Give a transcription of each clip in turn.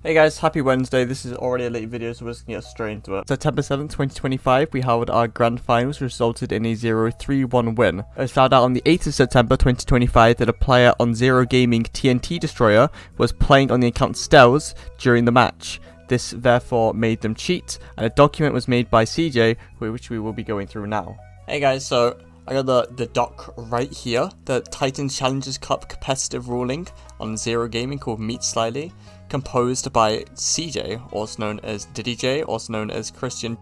Hey guys, happy Wednesday. This is already a late video, so we're just gonna get straight into it. September 7th, 2025, we held our grand finals, which resulted in a 0-3-1 win. It was found out on the 8th of September 2025 that a player on Zero Gaming TNT Destroyer was playing on the account Stells during the match. This therefore made them cheat, and a document was made by CJ, which we will be going through now. Hey guys, so I got the doc right here, the Titan Challengers Cup competitive ruling on Zero Gaming called Meet Slyly, composed by CJ, also known as Diddy J, also known as Christian.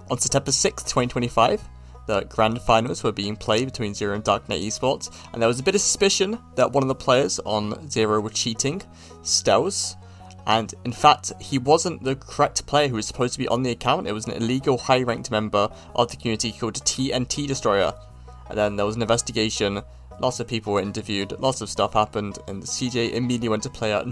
On September 6th, 2025, the grand finals were being played between Zero and Darknet Esports, and there was a bit of suspicion that one of the players on Zero were cheating, Stells. And in fact, he wasn't the correct player who was supposed to be on the account. It was an illegal high-ranked member of the community called TNT Destroyer. And then there was an investigation, lots of people were interviewed, lots of stuff happened, and CJ immediately went to player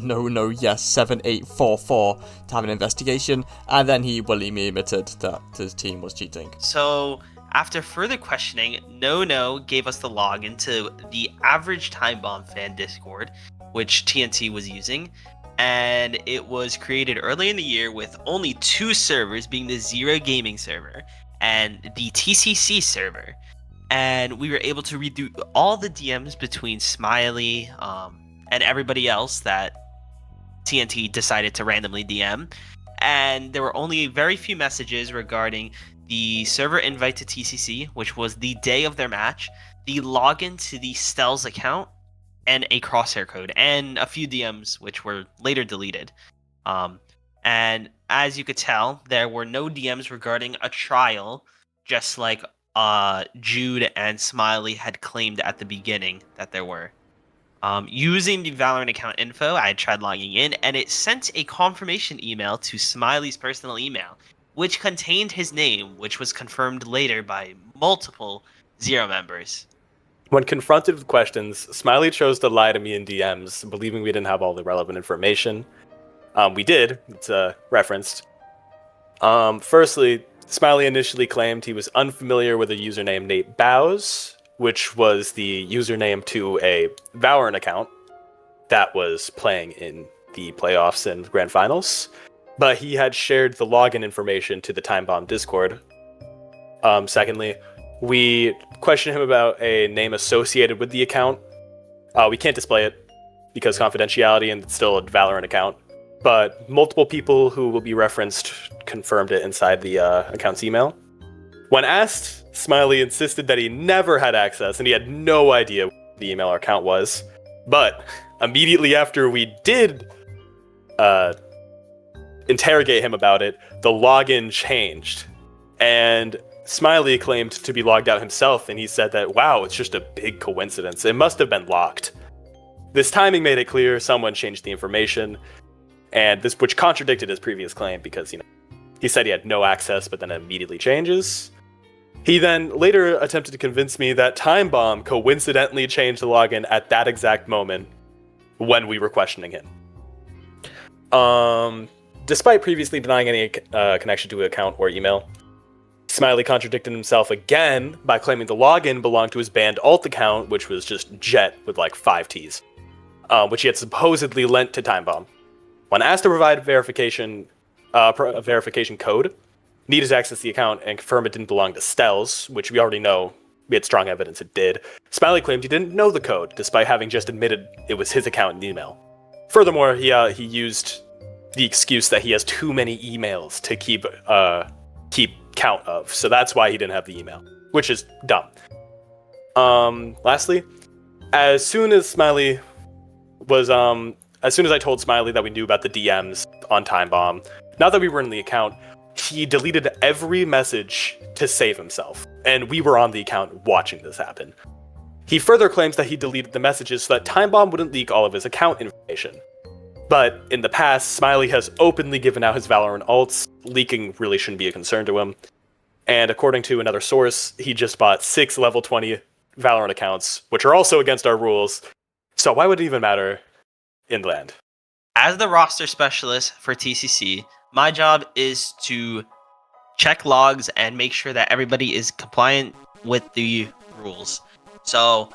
yes 7844 to have an investigation, and then he willingly admitted that his team was cheating. So after further questioning, No gave us the login to the Average Time Bomb fan Discord, which TNT was using. And it was created early in the year with only two servers, being the Zero Gaming server and the TCC server. And we were able to read through all the DMs between Smiley and everybody else that TNT decided to randomly DM. And there were only very few messages regarding the server invite to TCC, which was the day of their match, the login to the Stells account, and a crosshair code, and a few DMs which were later deleted. And as you could tell, there were no DMs regarding a trial, just like Jude and Smiley had claimed at the beginning that there were. Using the Valorant account info, I tried logging in, and it sent a confirmation email to Smiley's personal email, which contained his name, which was confirmed later by multiple Zero members. When confronted with questions, Smiley chose to lie to me in DMs, believing we didn't have all the relevant information. We did, it's referenced. Firstly, Smiley initially claimed he was unfamiliar with a username Nate Bows, which was the username to a Valorant account that was playing in the playoffs and grand finals, but he had shared the login information to the Time Bomb Discord. Secondly, we questioned him about a name associated with the account. We can't display it because confidentiality, and it's still a Valorant account. But multiple people who will be referenced confirmed it inside the account's email. When asked, Smiley insisted that he never had access and he had no idea what the email or account was. But immediately after we did interrogate him about it, the login changed. And Smiley claimed to be logged out himself, and he said that, wow, it's just a big coincidence. It must have been locked. This timing made it clear someone changed the information, and this, which contradicted his previous claim because, he said he had no access, but then it immediately changes. He then later attempted to convince me that Time Bomb coincidentally changed the login at that exact moment when we were questioning him. Despite previously denying any connection to an account or email, Smiley contradicted himself again by claiming the login belonged to his banned alt account, which was just Jet with like 5 T's, which he had supposedly lent to Time Bomb. When asked to provide a verification code needed to access the account and confirm it didn't belong to Stells, which we already know we had strong evidence it did, Smiley claimed he didn't know the code, despite having just admitted it was his account and email. Furthermore, he used the excuse that he has too many emails to keep count of, so that's why he didn't have the email, which is dumb. Lastly, as soon as I told Smiley that we knew about the DMs on Time Bomb, now that we were in the account, he deleted every message to save himself, and we were on the account watching this happen. He further claims that he deleted the messages so that Time Bomb wouldn't leak all of his account information. But in the past, Smiley has openly given out his Valorant alts. Leaking really shouldn't be a concern to him. And according to another source, he just bought 6 level 20 Valorant accounts, which are also against our rules. So why would it even matter in the end? As the roster specialist for TCC, my job is to check logs and make sure that everybody is compliant with the rules. So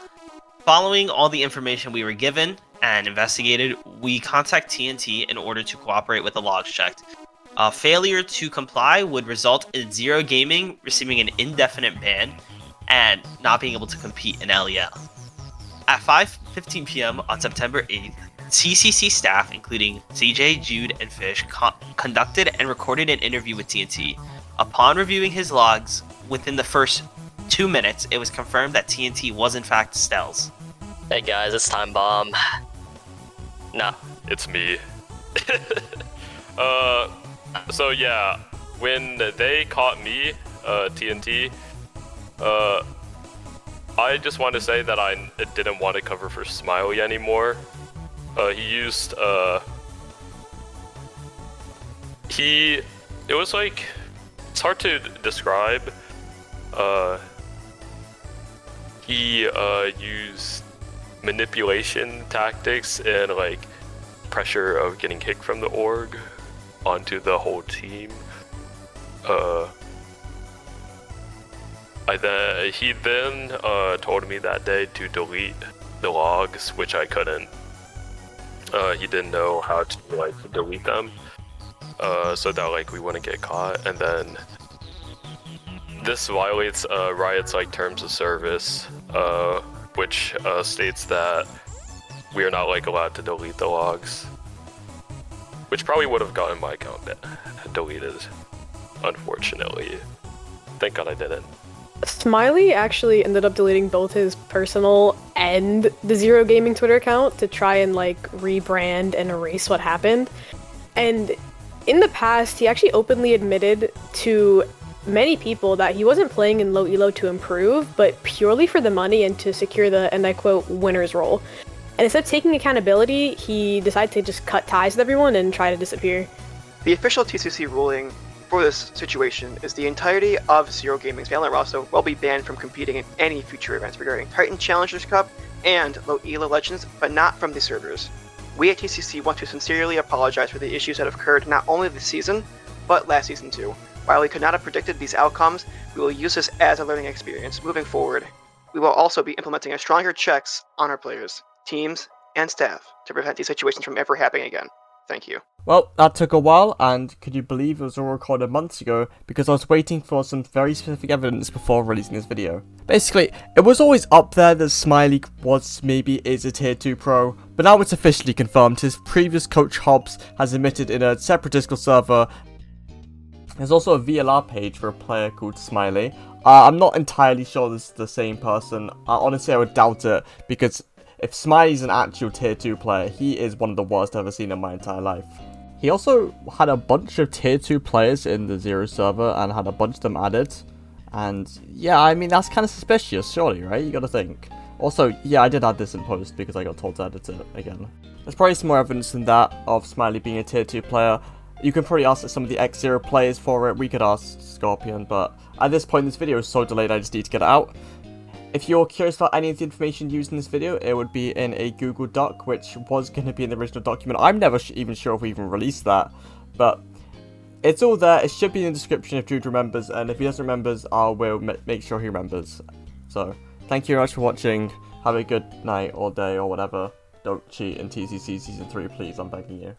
following all the information we were given and investigated, we contact TNT in order to cooperate with the logs checked. Failure to comply would result in Zero Gaming receiving an indefinite ban and not being able to compete in LEL. At 5:15 p.m. on September 8th, TCC staff, including CJ, Jude, and Fish, conducted and recorded an interview with TNT. Upon reviewing his logs, within the first 2 minutes, it was confirmed that TNT was in fact Stells. Hey guys, it's Time Bomb. Nah. It's me. So yeah, when they caught me, TNT, I just want to say that I didn't want to cover for Smiley anymore. He used, it was like, it's hard to describe. He used manipulation tactics and like pressure of getting kicked from the org onto the whole team. He then told me that day to delete the logs, which I couldn't. He didn't know how to like delete them, so that like we wouldn't get caught. And then this violates Riot's like terms of service, which states that we are not like allowed to delete the logs, which probably would have gotten my account deleted. Unfortunately, thank God I didn't. Smiley actually ended up deleting both his personal and the Zero Gaming Twitter account to try and like rebrand and erase what happened. And in the past, he actually openly admitted to many people that he wasn't playing in low elo to improve, but purely for the money and to secure the, and I quote, winner's role. And instead of taking accountability, he decided to just cut ties with everyone and try to disappear. The official TCC ruling for this situation is the entirety of Zero Gaming's Valorant roster will be banned from competing in any future events regarding Titan Challengers Cup and Low Elo Legends, but not from the servers. We at TCC want to sincerely apologize for the issues that have occurred not only this season, but last season too. While we could not have predicted these outcomes, we will use this as a learning experience moving forward. We will also be implementing a stronger checks on our players, teams, and staff to prevent these situations from ever happening again. Thank you. Well, that took a while, and could you believe it was all recorded months ago, because I was waiting for some very specific evidence before releasing this video. Basically, it was always up there that Smiley is a tier 2 pro, but now it's officially confirmed. His previous coach Hobbs has admitted in a separate Discord server. There's also a VLR page for a player called Smiley. I'm not entirely sure this is the same person. Honestly, I would doubt it, because if Smiley's an actual tier 2 player, he is one of the worst I've ever seen in my entire life. He also had a bunch of tier 2 players in the Zero server and had a bunch of them added. And yeah, I mean, that's kind of suspicious, surely, right? You gotta think. Also, yeah, I did add this in post because I got told to edit it again. There's probably some more evidence than that of Smiley being a tier 2 player. You can probably ask some of the X0 players for it. We could ask Scorpion, but at this point, this video is so delayed, I just need to get it out. If you're curious about any of the information used in this video, it would be in a Google Doc, which was going to be in the original document. I'm never even sure if we even released that, but it's all there. It should be in the description if Jude remembers, and if he doesn't remember, I will make sure he remembers. So, thank you very much for watching. Have a good night or day or whatever. Don't cheat in TCC Season 3, please, I'm begging you.